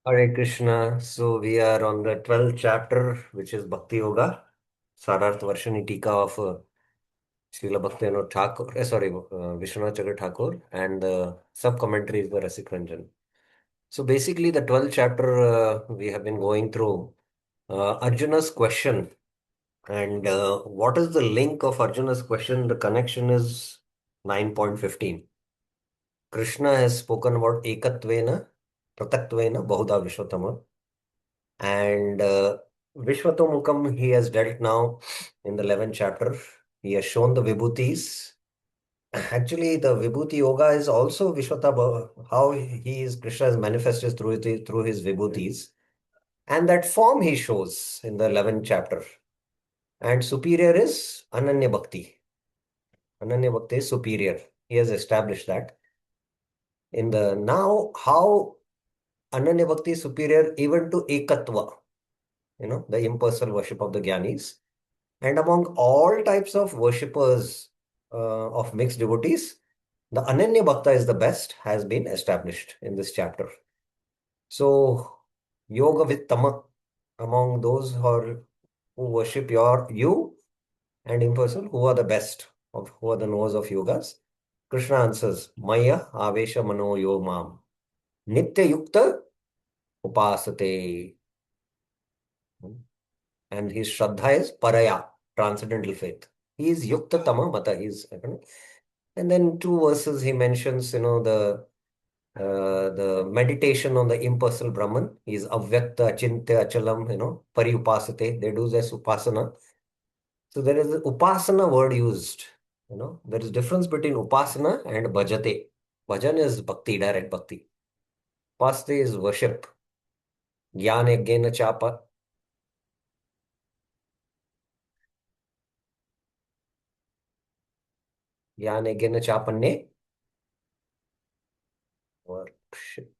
Hare Krishna. So we are on the 12th chapter, which is Bhakti Yoga, Sararth Varshani Tika of Srila Bhaktivinoda Thakur, Vishwanath Chakravarti Thakur, and the sub-commentary is by Rasik Ranjan. So basically, the 12th chapter we have been going through Arjuna's question. And what is the link of Arjuna's question? The connection is 9.15. Krishna has spoken about Ekatvena, Pratatvena, Bahuda Vishwatama. And Vishwatomukam he has dealt now in the 11th chapter. He has shown the Vibhutis. Actually, the Vibhuti Yoga is also Vishwatama, how he is Krishna is manifested through his Vibhutis. And that form he shows in the 11th chapter. And superior is Ananya Bhakti. Ananya Bhakti is superior. He has established that. In the now, how Ananya Bhakti is superior even to Ekatva, the impersonal worship of the Gyanis. And among all types of worshippers of mixed devotees, the Ananya Bhakta is the best, has been established in this chapter. So, Yoga with Tama, among those who worship you and impersonal, who are the best, who are the knowers of yogas? Krishna answers, Maya Avesha Mano Yo Mam, Nitya Yukta Upasate. And his Shraddha is Paraya, transcendental faith. He is Yukta Tama Mata. And then two verses he mentions, the meditation on the impersonal Brahman. He is Avyakta, Achintya, Achalam, Pari Upasate. They do this Upasana. So there is the Upasana word used. There is difference between Upasana and Bhajate. Bhajan is Bhakti, direct Bhakti. Upasate is worship. Jnana Yajnana Chapa. Jnana Yajnana Chapanne. Worship.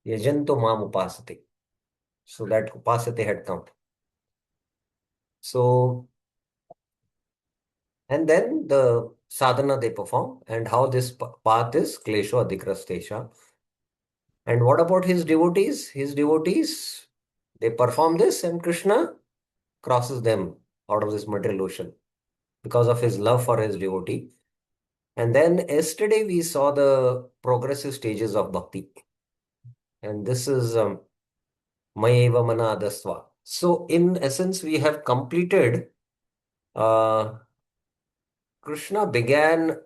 Yajanto Mam Upasate. So that Upasate had come. So, and then the sadhana they perform and how this path is Klesho Adhikrastesha. And what about his devotees? His devotees, they perform this and Krishna crosses them out of this material ocean because of his love for his devotee. And then yesterday we saw the progressive stages of bhakti. And this is Mayeva Mana Adasva. So in essence, we have completed uh, Krishna began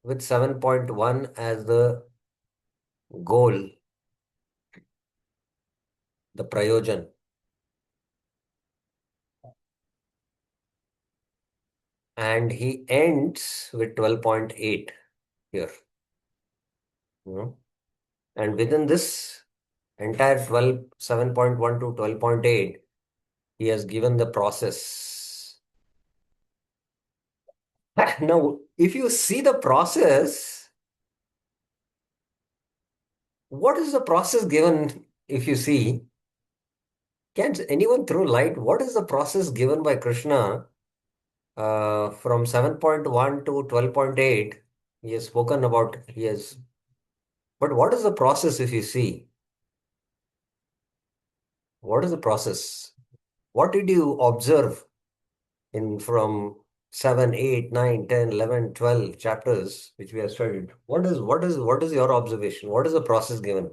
with 7.1 as the goal, the prayojan. And he ends with 12.8 here. And within this entire 7.1 to 12.8, he has given the process. Now, if you see the process, what is the process given if you see? Can anyone throw light? What is the process given by Krishna from 7.1 to 12.8? He has spoken about, but what is the process if you see? What is the process? What did you observe in from 7, 8, 9, 10, 11, 12 chapters which we have studied? What is your observation? What is the process given?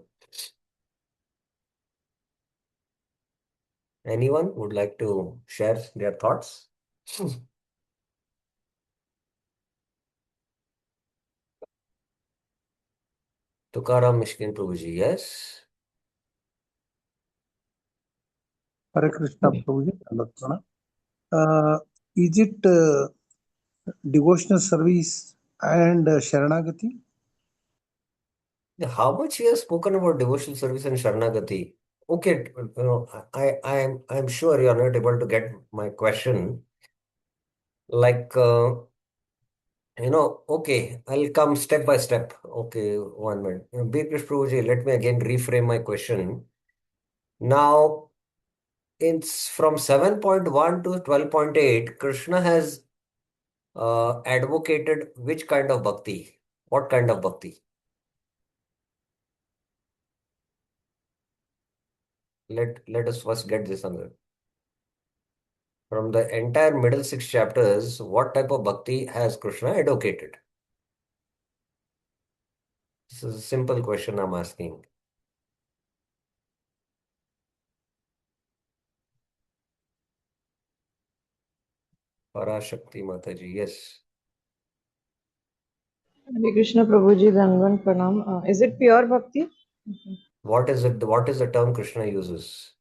Anyone would like to share their thoughts? Tukaram Mishkin Prabhuji, yes. Hare Krishna Prabhuji. Is it devotional service and Sharanagati? How much he has spoken about devotional service and Sharanagati? Okay, I'm sure you are not able to get my question. Like okay, I'll come step by step. Okay, 1 minute. B. Prabhuji, let me again reframe my question. Now, it's from 7.1 to 12.8, Krishna has advocated which kind of bhakti? What kind of bhakti? Let us first get this under. From the entire middle six chapters, what type of bhakti has Krishna advocated? This is a simple question I'm asking. Parashakti Mataji, yes. Hare Krishna Prabhuji, Dandan Pranam. Is it pure bhakti? What is it? What is the term Krishna uses?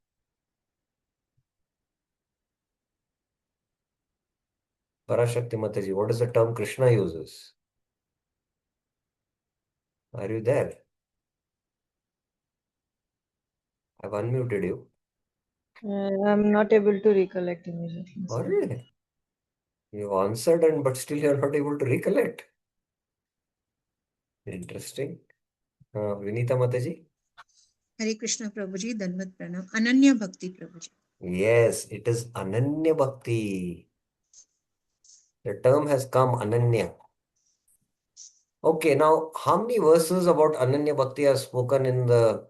Parashakti Mataji, what is the term Krishna uses? Are you there? I've unmuted you. I'm not able to recollect immediately. Are Sorry. you? You've answered and but still you're not able to recollect. Interesting. Vinita Mataji? Hare Krishna Prabhuji, Danvat Pranam. Ananya Bhakti Prabhuji. Yes, it is Ananya Bhakti. The term has come Ananya. Okay, now how many verses about Ananya Bhakti are spoken in the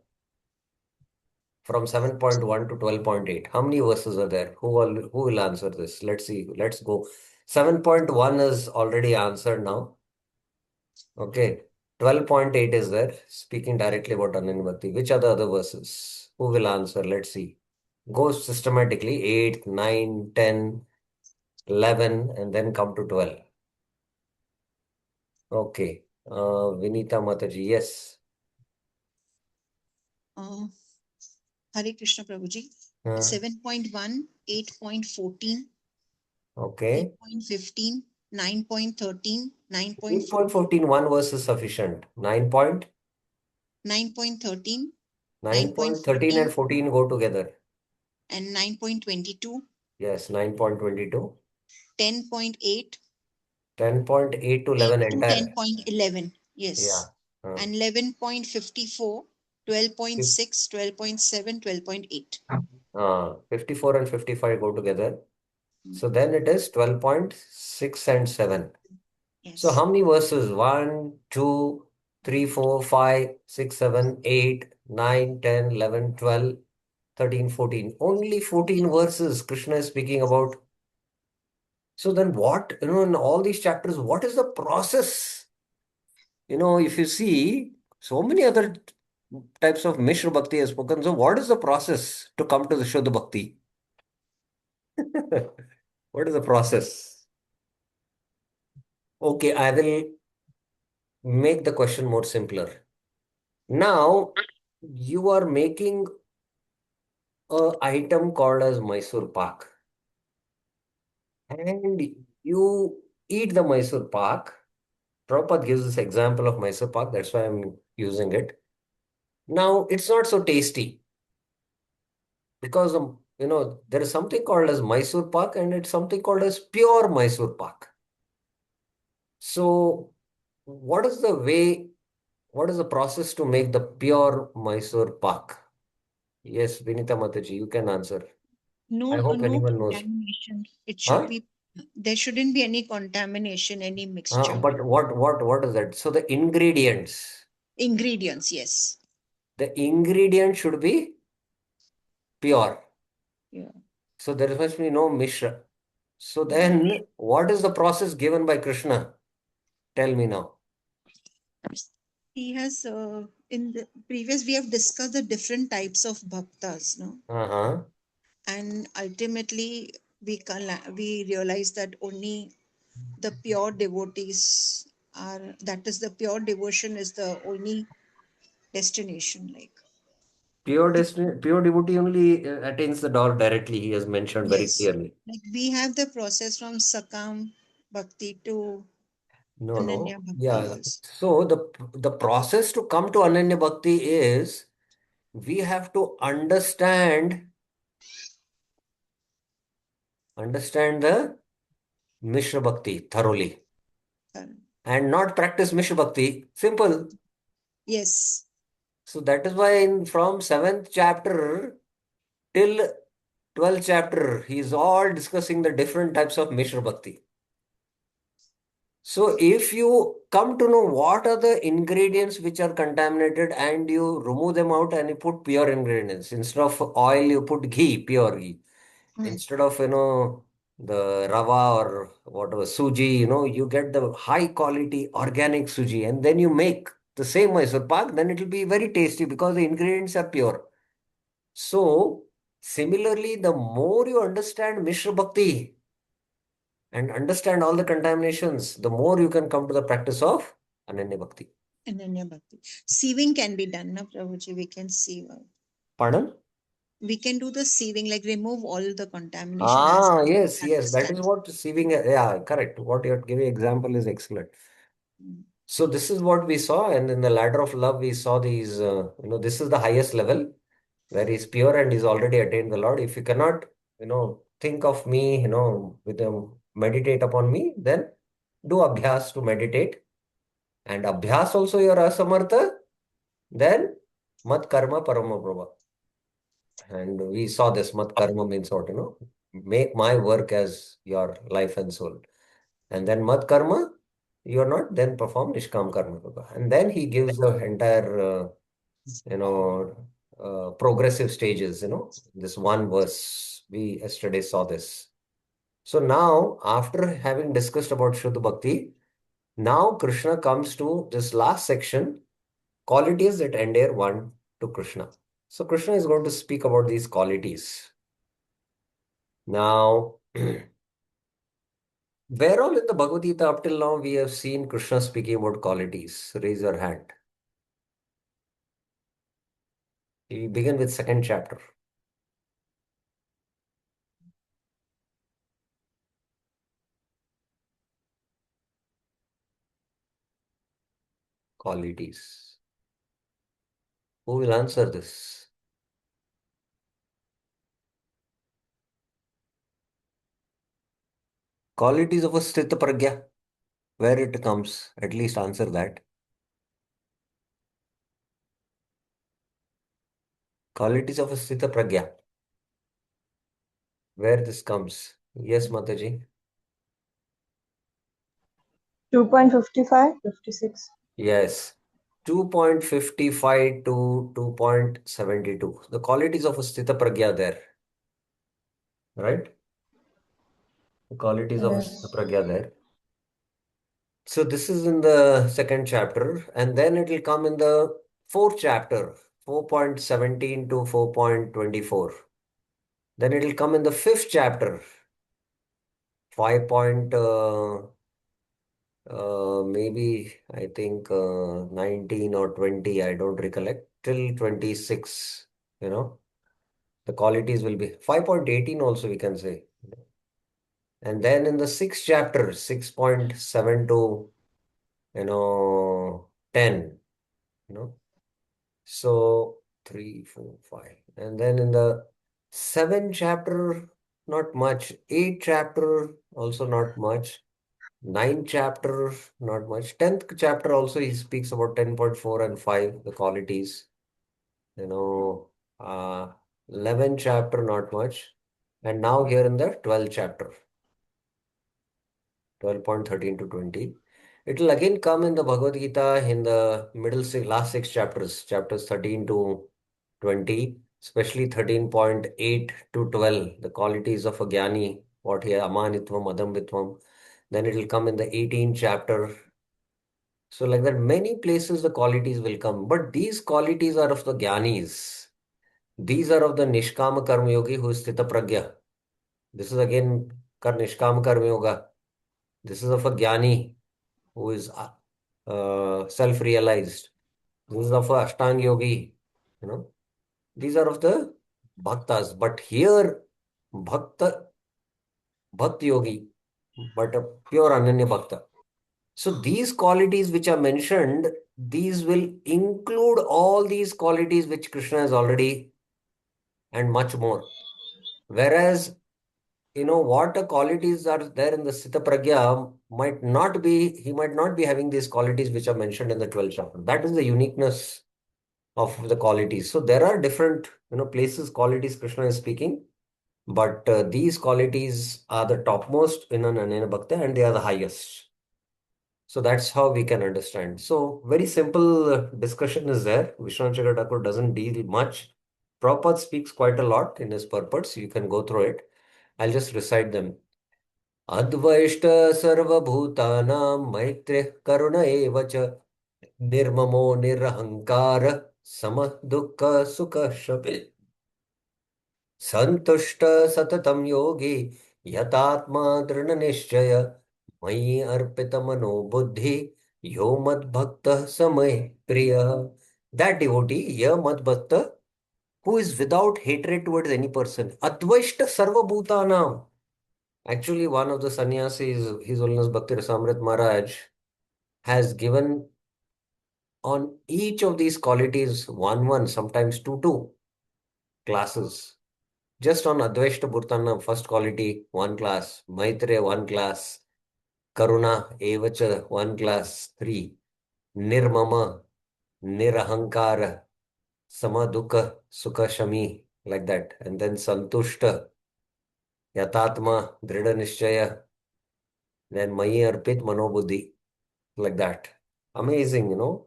from 7.1 to 12.8? How many verses are there? Who will answer this? Let's see. Let's go. 7.1 is already answered now. Okay. 12.8 is there, speaking directly about Ananya Bhakti. Which are the other verses? Who will answer? Let's see. Go systematically 8, 9, 10, 11, and then come to 12. Okay. Vinita Mataji, yes. Hare Krishna Prabhuji. Uh, 7.1, 8.14, okay. 8.15, 9.13, 9.14, 8.14, one verse is sufficient. 9 point, 9.13, 9.13 and 9.14, 14 go together. and 9.22, Yes, 9.22. 10.8, 10.8 to 8 11 to entire. 10.11. Yeah. Yes. Uh, And 11.54, 12.6, 12.7, 12.8. 54 and 55 go together. So then it is 12.6 and 7. So Yes. how many verses? 1, 2, 3, 4, 5, 6, 7, 8, 9, 10, 11, 12, 13, 14. Only 14 verses Krishna is speaking about. So then what, in all these chapters, what is the process? If you see, so many other types of Mishra Bhakti has spoken. So what is the process to come to the Shuddha Bhakti? What is the process? Okay, I will make the question more simpler. Now, you are making a item called as Mysore Pak, and you eat the Mysore Pak. Prabhupada gives this example of Mysore Pak, that's why I'm using it. Now, it's not so tasty because there is something called as Mysore Pak and it's something called as pure Mysore Pak. So, what is the way, what is the process to make the pure Mysore Pak? Yes, Vinita Mataji, you can answer. I hope No anyone knows. contamination. It should Huh? be, there shouldn't be any contamination, any mixture. But what is that? So the ingredients. Ingredients, yes. The ingredient should be pure. Yeah. So there must be no mishra. So then, what is the process given by Krishna? Tell me now. He has, in the previous, we have discussed the different types of bhaktas, no? Uh-huh. And ultimately, we realize that only the pure devotees that is, the pure devotion is the only destination. Like, Pure destiny, pure devotee only attains the door directly. He has mentioned very yes, clearly. like we have the process from Sakam Bhakti to No, Ananya no. Bhakti Yeah. also. So the process to come to Ananya Bhakti is we have to understand the Mishra Bhakti thoroughly Uh, and not practice Mishra Bhakti. Simple. yes. So that is why from 7th chapter till 12th chapter, he is all discussing the different types of Mishra Bhakti. So if you come to know what are the ingredients which are contaminated and you remove them out and you put pure ingredients. Instead of oil, you put ghee, pure ghee. Instead of, the rava or whatever, suji, you get the high quality organic suji and then you make the same Mysore pak, then it will be very tasty because the ingredients are pure. So, similarly, the more you understand Mishra Bhakti and understand all the contaminations, the more you can come to the practice of Ananya Bhakti. Ananya Bhakti. Sieving can be done, na Prabhuji? We can sieve. Pardon? We can do the sieving, like remove all the contamination as Ah, we yes, that is understand. what sieving, yeah, correct. What you're giving example is excellent. So this is what we saw, and in the ladder of love, we saw these, this is the highest level where he's pure and he's already attained the Lord. If you cannot, think of me, with meditate upon me, then do abhyas to meditate. And abhyas also you're asamartha, then mat karma parama prabha. And we saw this mat karma means what, make my work as your life and soul. And then mat karma, you're not, then perform nishkam karma prabha. And then he gives the entire, you know, progressive stages, this one verse. We yesterday saw this. So now, after having discussed about Shuddha Bhakti, now Krishna comes to this last section, qualities that endear one to Krishna. So Krishna is going to speak about these qualities. Now, where all in the Bhagavad Gita up till now we have seen Krishna speaking about qualities? Raise your hand. We begin with second chapter. Qualities. Who will answer this? Qualities of a Sthita Pragya. Where it comes, at least answer that. Qualities of a Sthita Pragya. Where this comes. Yes, Mataji. 2.55, 56. Yes. 2.55 to 2.72. The qualities of a Sthita Pragya there. Right? The qualities of a Sthita Yes. Pragya there. So this is in the second chapter, and then it will come in the fourth chapter, 4.17 to 4.24. Then it will come in the fifth chapter, 5. Maybe I think 19 or 20, I don't recollect, till 26, the qualities will be 5.18 also we can say. And then in the sixth chapter, 6.7 to, 10, so 3, 4, 5. And then in the seventh chapter, not much. Eighth chapter, also not much. Ninth chapter, not much. 10th chapter also he speaks about 10.4 and 5, the qualities. You know, uh, 11th chapter, not much. And now here in the 12th chapter, 12.13 to 20. It will again come in the Bhagavad Gita in the last six chapters, chapters 13 to 20, especially 13.8 to 12, the qualities of a Jnani, what here, Amanitvam, Adambitvam. Then it will come in the 18th chapter. So like that, many places the qualities will come. But these qualities are of the Jnanis. These are of the Nishkama Karma Yogi who is Sthita Pragya. This is again Nishkama Karma Yoga. This is of a Jnani who is self-realized. This is of a Ashtanga Yogi. These are of the Bhaktas. But here, Bhakti Yogi, but a pure Ananya Bhakta. So these qualities which are mentioned, these will include all these qualities which Krishna has already and much more. Whereas, what the qualities are there in the Sita Pragya he might not be having these qualities which are mentioned in the 12th chapter. That is the uniqueness of the qualities. So there are different, places, qualities Krishna is speaking, but these qualities are the topmost in an Ananya Bhakta and they are the highest. So that's how we can understand. So very simple discussion is there. Vishwanath Chakravarti Thakur doesn't deal much. Prabhupada speaks quite a lot in his purports. You can go through it. I'll just recite them. Advaishta sarvabhutanam maitrih karuna eva cha nirmamo nirahankara samah dukkha sukha shapi संतुष्ट सततम योगी यतात्मा दृढ़ निश्चय मयि अर्पित मनो बुद्धि यो मद्भक्त समय प्रिय. That devotee, ya madbhakta, who is without hatred towards any person. Advaishta sarva bhutanam. Actually, one of the sannyasis, His Holiness Bhakti Rasamrit Maharaj, has given on each of these qualities one, sometimes two classes. Just on Advaita Bhurtana, first quality, one class. Maitreya, one class. Karuna, Evacha, one class, three. Nirmama, Nirahankara, Samadukha, Sukha Shami, like that. And then Santushta, Yatatma, Drida Nishchaya, then Mayi Arpit Manobuddhi, like that. Amazing, you know.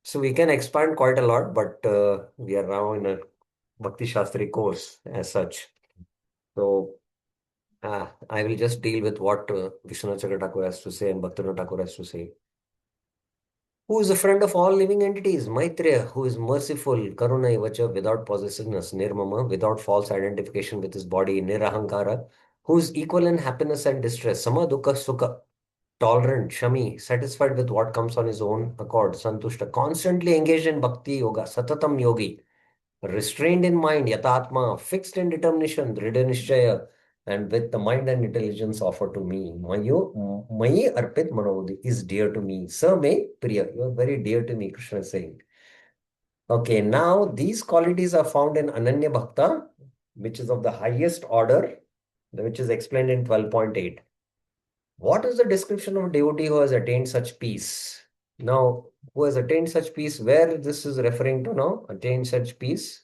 So we can expand quite a lot, but we are now in a Bhakti Shastri course as such. So I will just deal with what Vishwanath Chakravarti Thakur has to say and Bhaktivinoda Thakur has to say. Who is a friend of all living entities? Maitreya, who is merciful, Karuna Ivacha, without possessiveness, Nirmama, without false identification with his body, Nirahankara, who is equal in happiness and distress, Samadukha Sukha, tolerant, Shami, satisfied with what comes on his own accord, Santushta, constantly engaged in Bhakti Yoga, Satatam Yogi, restrained in mind, Yatatma, fixed in determination, Dridha Nishchaya, and with the mind and intelligence offered to me. Mayi Arpit Manodhi is dear to me. Sir May Priya, you are very dear to me, Krishna is saying. Okay, now these qualities are found in Ananya Bhakta, which is of the highest order, which is explained in 12.8. What is the description of a devotee who has attained such peace? Now, who has attained such peace? Where this is referring to now? Attained such peace?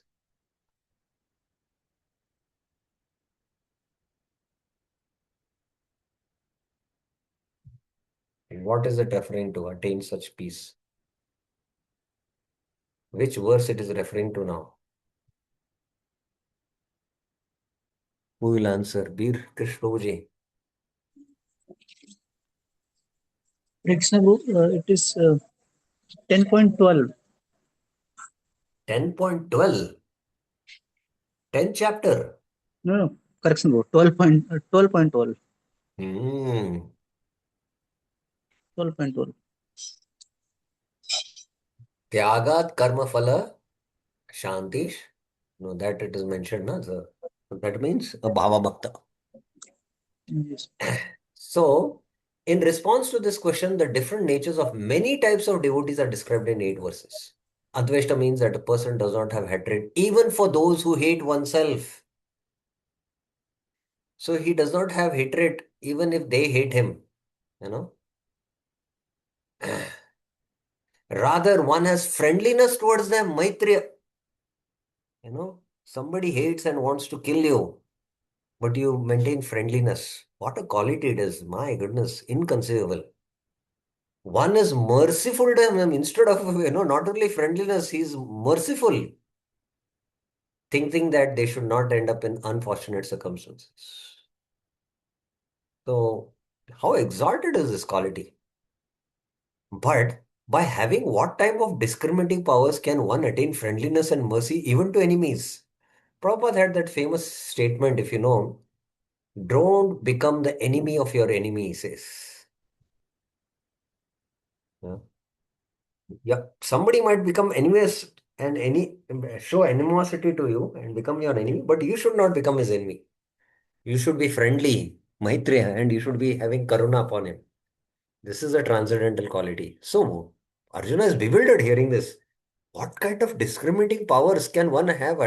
What is it referring to? Attain such peace. Which verse it is referring to now? Who will answer? Bir Krishnoji. Krishna Guru, it is 10.12. 10.12. 10th chapter. No, correction Guru, 12.12. Hmm. 12.12. Tyagat karma phala shantish. No, that it is mentioned. Na? So that means a bhava bhakta. Yes. So, in response to this question, the different natures of many types of devotees are described in 8 verses. Advaita means that a person does not have hatred, even for those who hate oneself. So he does not have hatred, even if they hate him, you know. Rather, one has friendliness towards them, Maitreya. You know, somebody hates and wants to kill you, but you maintain friendliness. What a quality it is, my goodness, inconceivable. One is merciful to him instead of, not only friendliness, he's merciful, thinking that they should not end up in unfortunate circumstances. So, how exalted is this quality? But by having what type of discriminating powers can one attain friendliness and mercy even to enemies? Prabhupada had that famous statement, if you know, don't become the enemy of your enemy, he says. Yeah. Yeah, somebody might become enemies and show animosity to you and become your enemy, but you should not become his enemy. You should be friendly, Maitreya, and you should be having karuna upon him. This is a transcendental quality. So, Arjuna is bewildered hearing this. What kind of discriminating powers can one have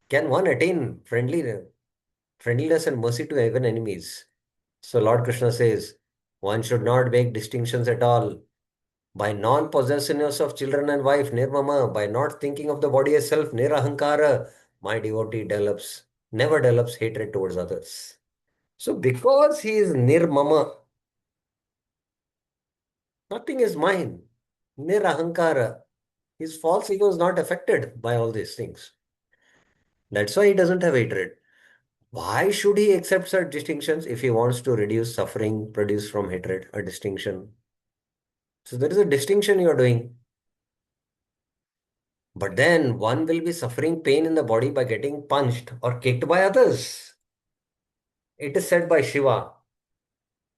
can one attain friendliness and mercy to even enemies? So Lord Krishna says, one should not make distinctions at all. By non-possessiveness of children and wife, nirmama, by not thinking of the body as self, nirahankara, my devotee never develops hatred towards others. So because he is nirmama, Nothing is mine. Nirahankara. His false ego is not affected by all these things. That's why he doesn't have hatred. Why should he accept such distinctions if he wants to reduce suffering produced from hatred? A distinction. So there is a distinction you are doing. But then one will be suffering pain in the body by getting punched or kicked by others. It is said by Shiva,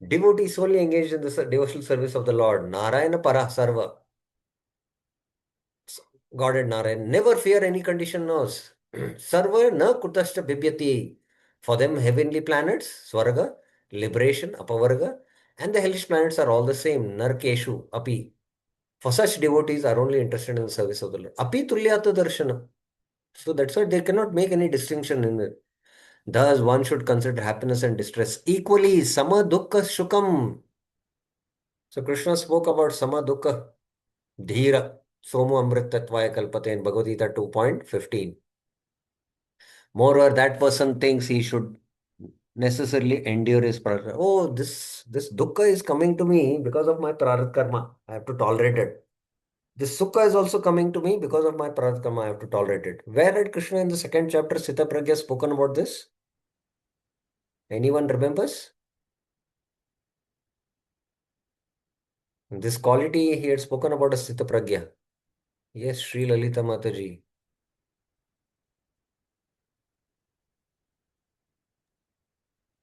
devotee solely engaged in the devotional service of the Lord, Narayana Para Sarva, Godhead Narayan, never fear any condition knows. Sarva na kutashta bibhyati. For them, heavenly planets, Swarga, liberation, Apavarga, and the hellish planets are all the same, Narkeshu, Api. For such devotees are only interested in the service of the Lord. Api tulyata darshana. So that's why they cannot make any distinction in it. Thus, one should consider happiness and distress equally. Sama dukkha shukam. So Krishna spoke about sama dukkha, dhira, somu amrit tatvaya kalpate in Bhagavad Gita 2.15. Moreover, that person thinks he should necessarily endure his prarabdha. Oh, this dukkha is coming to me because of my prarabdha karma. I have to tolerate it. This sukha is also coming to me because of my prarabdha karma. I have to tolerate it. Where had Krishna in the second chapter, Sita Pragya, spoken about this? Anyone remembers? This quality he had spoken about as Sita Pragya. Yes, Sri Lalita Mataji.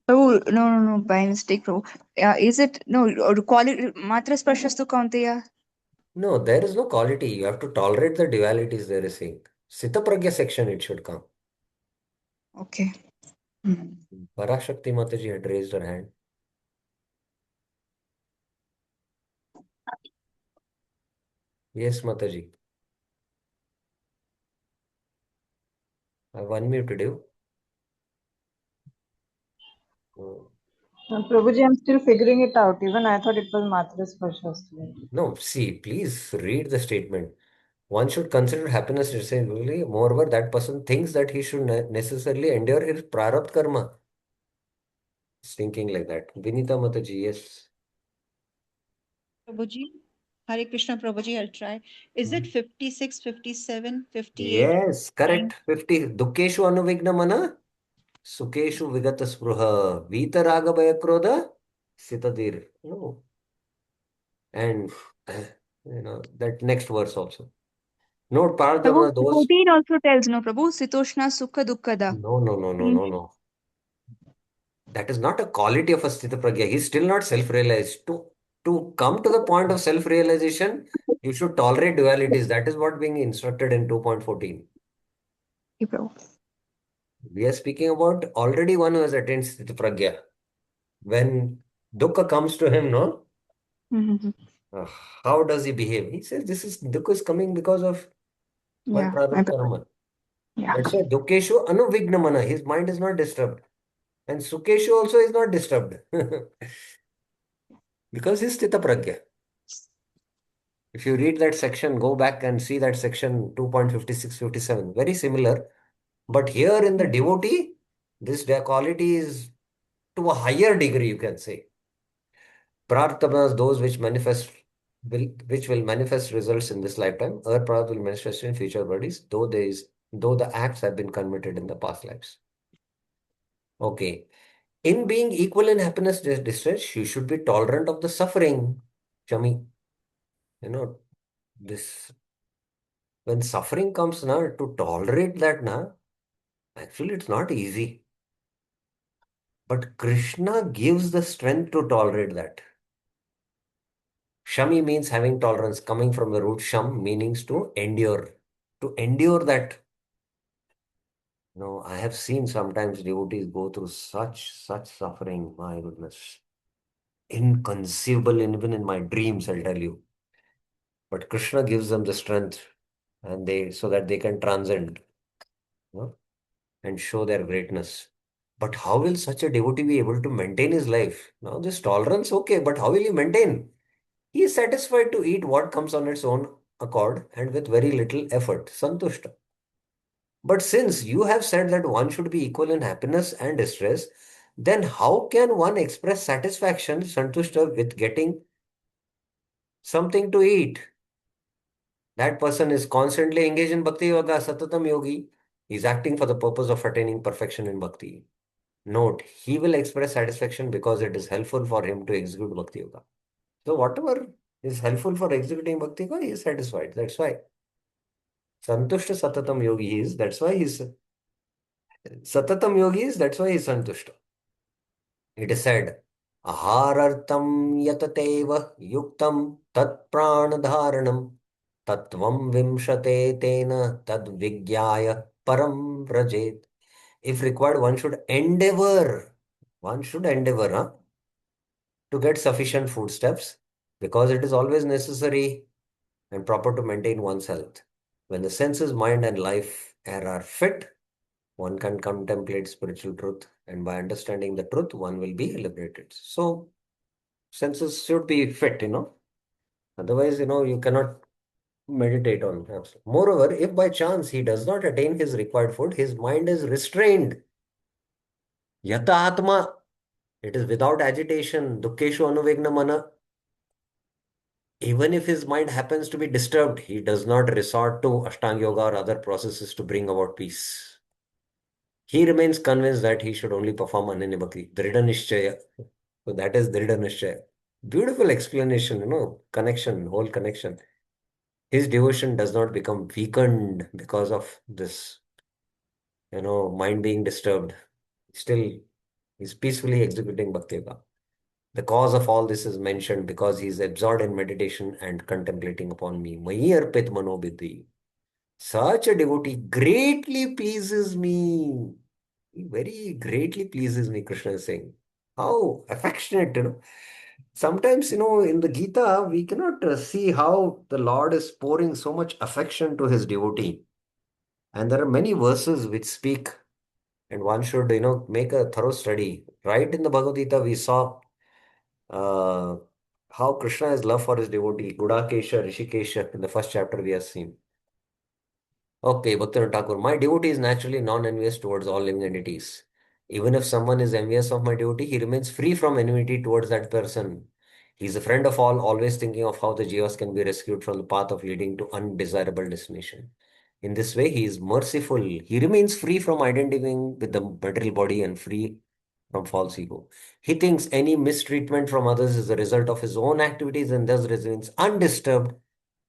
Prabhu, no, by mistake, Prabhu. Is it, no, quality, matra sparshastu kaunteya? No, there is no quality. You have to tolerate the dualities there is saying. Sita Pragya section it should come. Okay. Hmm. Parashakti Mataji had raised her hand. Yes, Mataji. I've unmuted you. Prabhuji, I'm still figuring it out. Even I thought it was Matra Sparshastri. No, see, please read the statement. One should consider happiness essentially. Moreover, that person thinks that he should necessarily endure his prarabdha karma. It's thinking like that. Vinita Mataji, yes. Prabhuji, Hare Krishna Prabhuji, I'll try. Is it 56, 57, 58, Yes, 59? correct. 50. Dukkeshu anuvigna mana, sukeshu vigata spruha, vita raga bhaya krodha, sitadir. No. And, that next verse also. Note, Prabhu, Paratama, those. 14 also tells, no, Prabhu, Sitoshna Sukha Dukkada. No, no, no, no, no, no. That is not a quality of a Sthita Pragya. He's still not self-realized. To come to the point of self-realization, you should tolerate dualities. That is what being instructed in 2.14. Okay, Prabhu. We are speaking about already one who has attained Sthita Pragya. When dukkha comes to him, no? Mm-hmm. uh, how does he behave? He says, this is dukkha is coming because of my Yeah, prarabdha karma. yeah. That's why dukkeshu anuvigna mana. His mind is not disturbed. And sukeshu also is not disturbed. Because he's Sthita Pragya. If you read that section, go back and see that section 2.56, 57. Very similar. But here in the devotee, this quality is to a higher degree, you can say. Prarthanas, those which will manifest results in this lifetime. Earth prartha will manifest in future bodies, though the acts have been committed in the past lives. Okay. In being equal in happiness distress, you should be tolerant of the suffering. Chami. This when suffering comes now, to tolerate that now, actually it's not easy. But Krishna gives the strength to tolerate that. Shami means having tolerance, coming from the root sham, meanings to endure. To endure that. I have seen sometimes devotees go through such suffering, my goodness. Inconceivable, even in my dreams, I'll tell you. But Krishna gives them the strength and so that they can transcend, and show their greatness. But how will such a devotee be able to maintain his life? Now, this tolerance, okay, but how will he maintain? He is satisfied to eat what comes on its own accord and with very little effort. Santushta. But since you have said that one should be equal in happiness and distress, then how can one express satisfaction, Santushta, with getting something to eat. That person is constantly engaged in bhakti yoga, satatam yogi. He's acting for the purpose of attaining perfection in bhakti. Note, he will express satisfaction because it is helpful for him to execute bhakti yoga. So whatever is helpful for executing bhakti yoga, he is satisfied. That's why. Santushta satatam yogi is, that's why he's satatam yogi is, that's why he's santushta. It is said, aharartam yatateva yuktam tat pranadharanam tatvam vimshate tena tad vigyaya param vrajet. If required, one should endeavor, to get sufficient foodstuffs because it is always necessary and proper to maintain one's health. When the senses, mind, and life are fit, one can contemplate spiritual truth, and by understanding the truth, one will be liberated. So, senses should be fit. Otherwise, you cannot meditate on apps. Moreover, if by chance he does not attain his required food, his mind is restrained. Yata atma, it is without agitation. Dukkeshu anuvegna mana. Even if his mind happens to be disturbed, he does not resort to Ashtanga Yoga or other processes to bring about peace. He remains convinced that he should only perform Ananya Bhakti, Dhrida Nishchaya. So that is Dhrida Nishchaya. Beautiful explanation, connection, whole connection. His devotion does not become weakened because of this, mind being disturbed. Still, he's peacefully executing Bhakti Yoga. The cause of all this is mentioned because he is absorbed in meditation and contemplating upon me. Mayi arpit manobuddhi. Such a devotee greatly pleases me. He very greatly pleases me, Krishna is saying. How affectionate. Sometimes, in the Gita, we cannot see how the Lord is pouring so much affection to his devotee. And there are many verses which speak, and one should, make a thorough study. Right in the Bhagavad Gita, we saw uh, how Krishna has love for his devotee, Gudakesha, Rishikesha, in the first chapter we have seen. Okay, Bhaktivinoda Thakur, my devotee is naturally non-envious towards all living entities. Even if someone is envious of my devotee, he remains free from enmity towards that person. He is a friend of all, always thinking of how the jivas can be rescued from the path of leading to undesirable destination. In this way, he is merciful. He remains free from identifying with the material body and free from false ego. He thinks any mistreatment from others is a result of his own activities and thus remains undisturbed.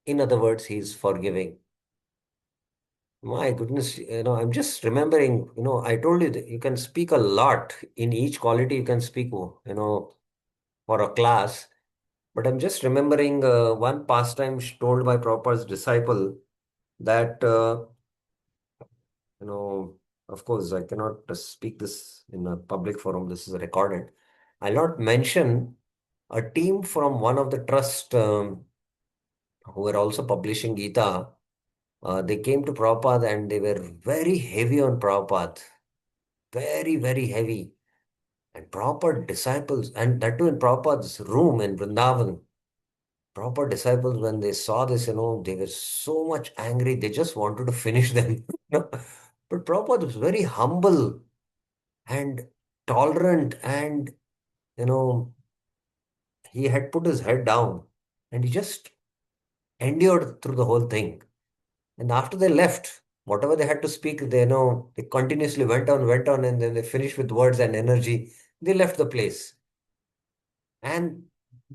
In other words, he is forgiving. My goodness, I'm just remembering, I told you that you can speak a lot in each quality you can speak, for a class. But I'm just remembering one pastime told by Prabhupada's disciple that, you know, of course, I cannot speak this in a public forum. This is recorded. I'll not mention a team from one of the trust who were also publishing Gita. They came to Prabhupada and they were very heavy on Prabhupada. Very, very heavy. And Prabhupada disciples, and that too in Prabhupada's room in Vrindavan. Prabhupada disciples, when they saw this, they were so much angry. They just wanted to finish them. But Prabhupada was very humble and tolerant, and you know, he had put his head down and he just endured through the whole thing. And after they left, whatever they had to speak, they continuously went on, and then they finished with words and energy. They left the place. And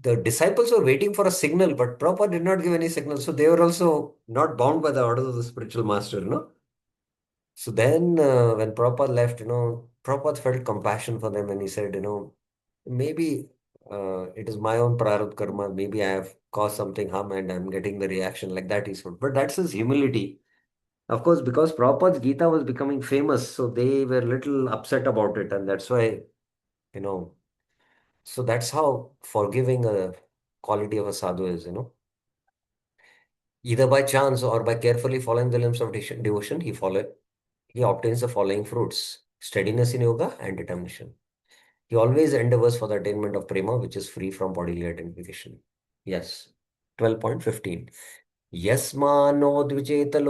the disciples were waiting for a signal, but Prabhupada did not give any signal. So they were also not bound by the orders of the spiritual master. So then when Prabhupada left, Prabhupada felt compassion for them and he said, maybe it is my own prarabdha karma. Maybe I have caused something harm and I'm getting the reaction like that, he said. But that's his humility. Of course, because Prabhupada's Gita was becoming famous, so they were little upset about it. And that's why, you know, so that's how forgiving a quality of a sadhu is. Either by chance or by carefully following the limbs of devotion, he obtains the following fruits: steadiness in yoga and determination. He always endeavors for the attainment of prema, which is free from bodily identification. Yes. 12.15. Yasmano dvijeta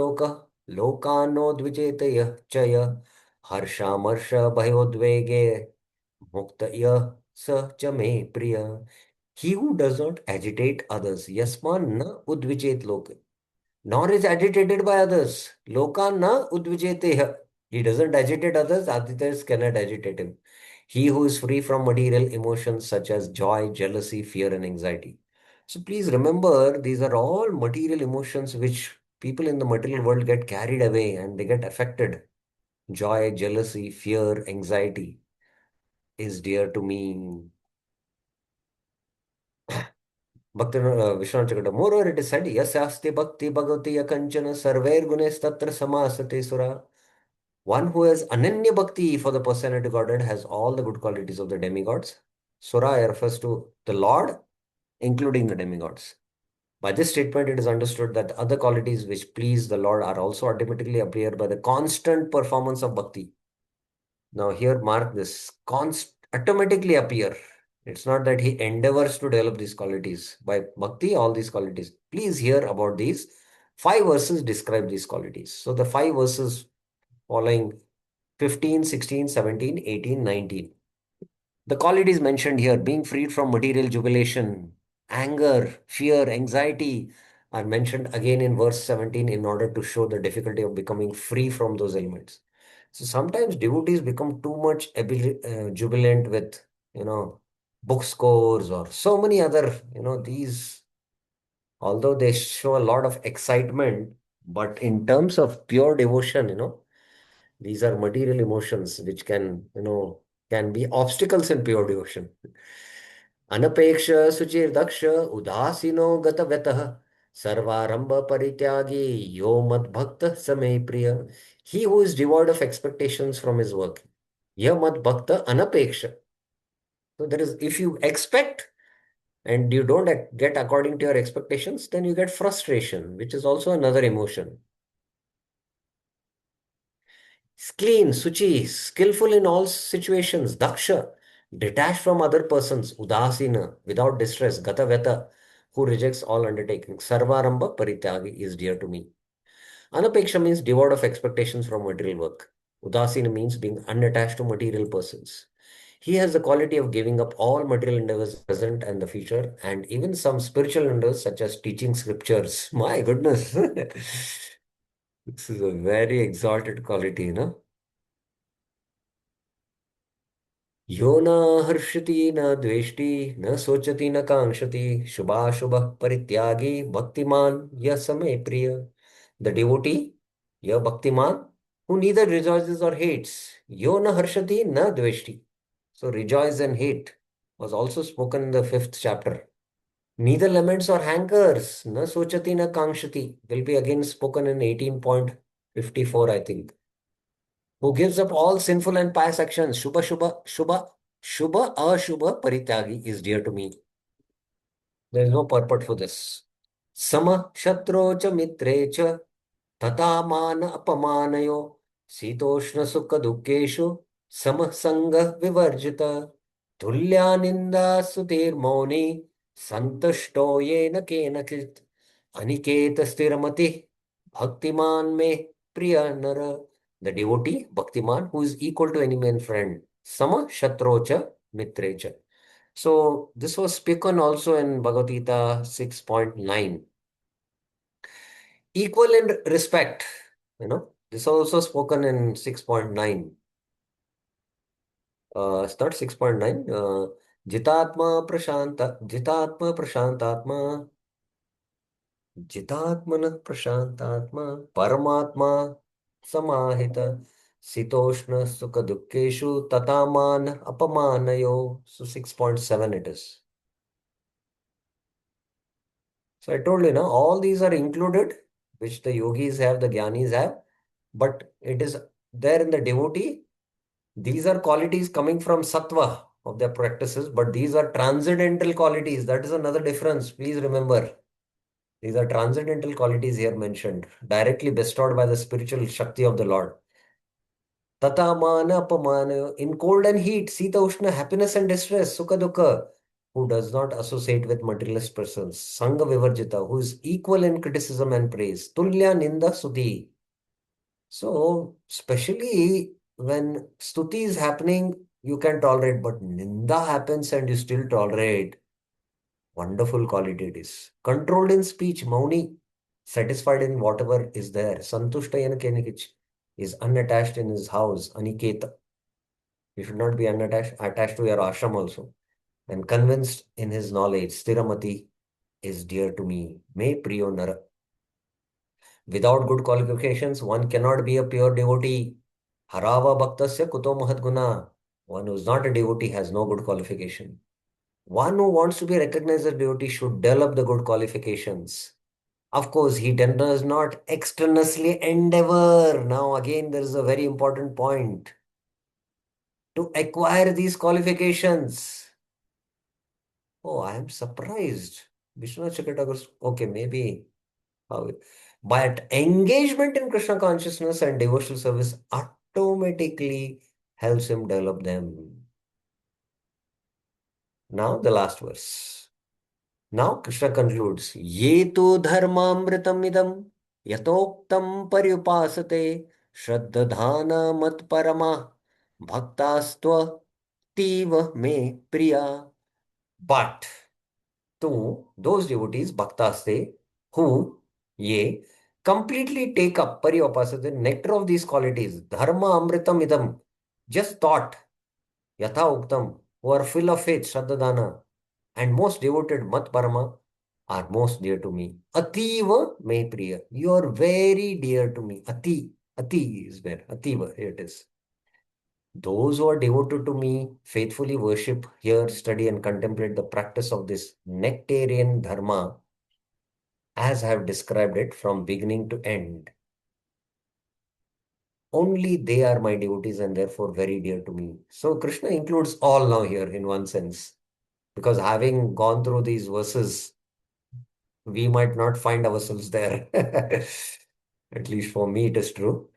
lokano dvijeta yah chaya, harsha bhayodvege mukta yah sa cha me priya. He who does not agitate others, yasman na udvichet loke, nor is agitated by others. Loka na udvijeteha. He doesn't agitate others, others cannot agitate him. He who is free from material emotions such as joy, jealousy, fear, and anxiety. So please remember, these are all material emotions which people in the material world get carried away and they get affected. Joy, jealousy, fear, anxiety is dear to me. Bhakti Vishwanath Chakravarti. Moreover, it is said, Yes asti bhakti bhagavati yakanchana sarvair gunes tatra samasate sura. One who has ananya bhakti for the personality Godhead has all the good qualities of the demigods. Sura refers to the Lord, including the demigods. By this statement, it is understood that other qualities which please the Lord are also automatically appear by the constant performance of bhakti. Now, here mark this automatically appear. It's not that he endeavors to develop these qualities. By bhakti, all these qualities. Please hear about these. 5 verses describe these qualities. So, the 5 verses following 15, 16, 17, 18, 19. The qualities mentioned here, being freed from material jubilation, anger, fear, anxiety, are mentioned again in verse 17 in order to show the difficulty of becoming free from those elements. So sometimes devotees become too much jubilant with, book scores or so many other, these, although they show a lot of excitement, but in terms of pure devotion, these are material emotions which can be obstacles in pure devotion. अनपेक्ष सुचिर्दक्ष उदासीनो गतव्यतः सर्वारंभ परित्यागी यो मद भक्त समय प्रिय. He who is devoid of expectations from his work. यह मद भक्त अनपेक्ष. So there is, if you expect and you don't get according to your expectations, then you get frustration, which is also another emotion. Clean, suchi, skillful in all situations, daksha, detached from other persons, udasina, without distress, gataveta, who rejects all undertakings. Sarvaramba parityagi is dear to me. Anapeksha means devoid of expectations from material work. Udasina means being unattached to material persons. He has the quality of giving up all material endeavors present and the future, and even some spiritual endeavors such as teaching scriptures. My goodness. This is a very exalted quality, यो न हर्षति न द्वेष्टि न सोचति न कांक्षति शुभाशुभः परित्यागी भक्तिमान यह समय प्रिय. The devotee, यह भक्तिमान, who neither rejoices or hates. Yo na harshati na dveshti. So rejoice and hate was also spoken in the 5th chapter. Neither laments or hankers, na sochati na kankshati, will be again spoken in 18.54, I think. Who gives up all sinful and pious actions, Shubha, Shubha, Shubha, Shubha, Ashubha, Parityagi is dear to me. There is no purport for this. Sama, Shatro, cha Mitre, cha, Tata, Mana, Apamanayo, Sitoshna, Sukha, Dukkeshu, Sama, Sangha, Vivarjita, Tulya, Ninda, Sutir, Moni, Santashto, Yena, Kenakit, Aniketa, Stiramati, Bhaktiman, Me, Priya, Nara. The devotee, Bhaktiman, who is equal to enemy and friend. Sama Shatrocha Mitrecha. So this was spoken also in Bhagavad Gita 6.9. Equal in respect. This is also spoken in 6.9. Start 6.9. Jitatma Prashantatma Jitatmana Prashantatma Paramatma Samahita Sitoshna Sukha Dukkeshu Tataman Apamanayo. So 6.7 it is. So I told you, all these are included, which the yogis have, the jnanis have, but it is there in the devotee. These are qualities coming from sattva of their practices, but these are transcendental qualities. That is another difference. Please remember. These are transcendental qualities here mentioned, directly bestowed by the spiritual Shakti of the Lord. Tata mana apamana, in cold and heat, Sita Ushna, happiness and distress, Sukha Dukha, who does not associate with materialist persons. Sangha Vivarjita, who is equal in criticism and praise. Tulya Ninda Suti. So, especially when Stuti is happening, you can tolerate, but Ninda happens and you still tolerate. Wonderful quality it is. Controlled in speech, Mauni, satisfied in whatever is there. Santushtayana Kenikich is unattached in his house, Aniketa. You should not be attached to your ashram also. And convinced in his knowledge, Stiramati is dear to me. Me priyo nara. Without good qualifications, one cannot be a pure devotee. Harava bhaktasya kuto mahadguna. One who is not a devotee has no good qualification. One who wants to be recognized as a devotee should develop the good qualifications. Of course, he does not externally endeavor. Now, again, there is a very important point to acquire these qualifications. Oh, I am surprised. Vishwanath Chakravarti, okay, maybe. How But engagement in Krishna consciousness and devotional service automatically helps him develop them. Now, the last verse. Now, Krishna concludes, Ye tu dharmamritam idam yatoktam paryupasate shraddhadhana mat parama bhaktastva tiva me priya. But to those devotees, bhaktaste, who, ye, completely take up paryupasate, the nectar of these qualities, dharma amritam idam, just thought, yatha uktam, who are full of faith, shraddhadhana, and most devoted mat parama are most dear to me. Ativa me priya. You are very dear to me. Ati is where. Ativa, here it is. Those who are devoted to me faithfully worship, hear, study, and contemplate the practice of this nectarian dharma as I have described it from beginning to end. Only they are my devotees and therefore very dear to me. So Krishna includes all now here in one sense. Because having gone through these verses, we might not find ourselves there. At least for me, it is true.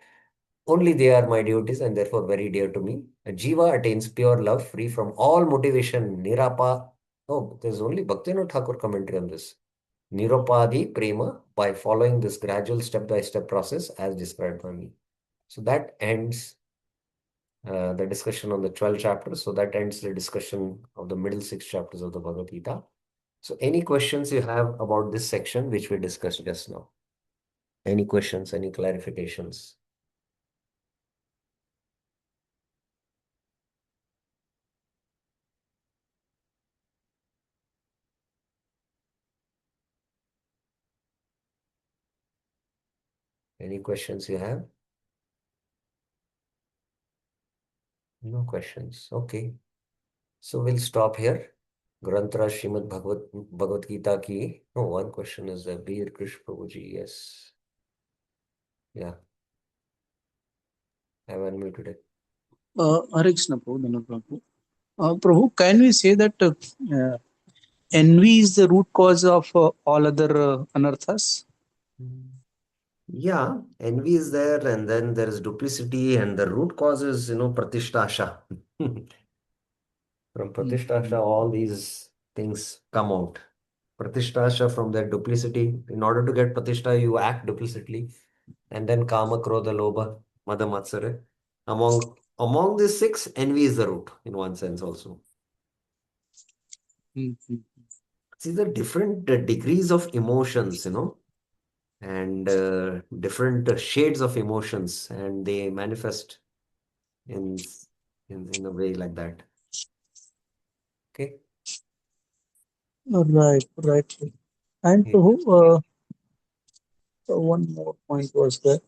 Only they are my devotees and therefore very dear to me. A Jiva attains pure love, free from all motivation. Nirapa. Oh, there's only Bhaktivinoda Thakur commentary on this. Niropadi prema by following this gradual step-by-step process as described by me. So that ends the discussion on the 12 chapters. So that ends the discussion of the middle 6 chapters of the Bhagavad Gita. So any questions you have about this section which we discussed just now? Any questions, any clarifications? Any questions you have? No questions. Okay. So we'll stop here. Grantra Srimad Bhagavad Gita ki. No, one question is there. Bir Krish Prabhuji. Yes. Yeah. I have unmuted it. Hare Krishna, Prabhu, Dhanavad Prabhu. Prabhu, can we say that envy is the root cause of all other anarthas? Yeah, envy is there, and then there is duplicity, and the root cause is, pratisthasha. From pratisthasha, all these things come out. Pratisthasha from that duplicity. In order to get pratishtha, you act duplicitly, and then kama, krodha, lobha, mada, matsara. Among these six, envy is the root in one sense also. Mhm. See the different degrees of emotions, and different shades of emotions, and they manifest in in a way like that. Okay. Right, right. And Yeah. Prabhu, one more point was there.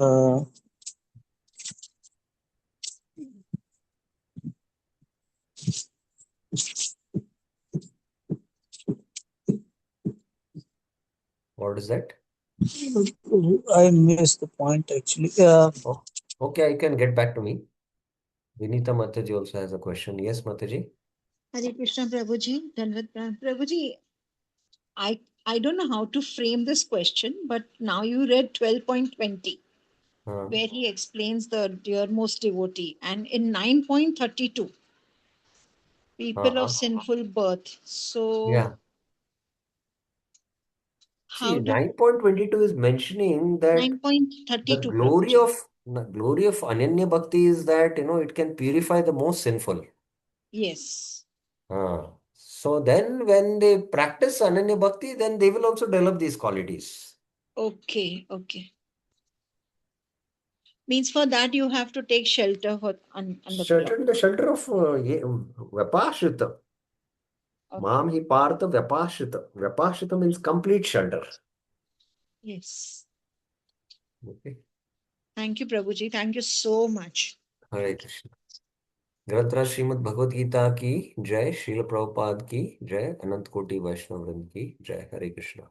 Uh, What is that? I missed the point actually. Oh, okay, I can get back to me. Vinita Mataji also has a question. Yes, Mataji. Hare Krishna Prabhuji, Dhanavad Prabhuji, I don't know how to frame this question, but now you read 12.20, Uh, where he explains the dearmost devotee, and in 9.32, people of uh-huh. sinful birth. So, Yeah. See, how do 9.22 is mentioning that the 9.32, glory Prabhuji? of Ananya Bhakti is that, it can purify the most sinful. Yes. Uh, So then when they practice Ananya Bhakti, then they will also develop these qualities. Okay, okay. Means for that you have to take shelter for on the Shelter in the shelter of Vyapashrita. Okay. Mam hi partha Vyapashrita. Vyapashrita means complete shelter. Yes. Okay. Thank you, Prabhuji. Thank you so much. Hare Krishna. ग्रंथराज Shrimad Bhagavad Gita की जय, श्रील प्रभुपाद की जय, अनंत कोटि वैष्णव वृंद की जय। हरे कृष्णा।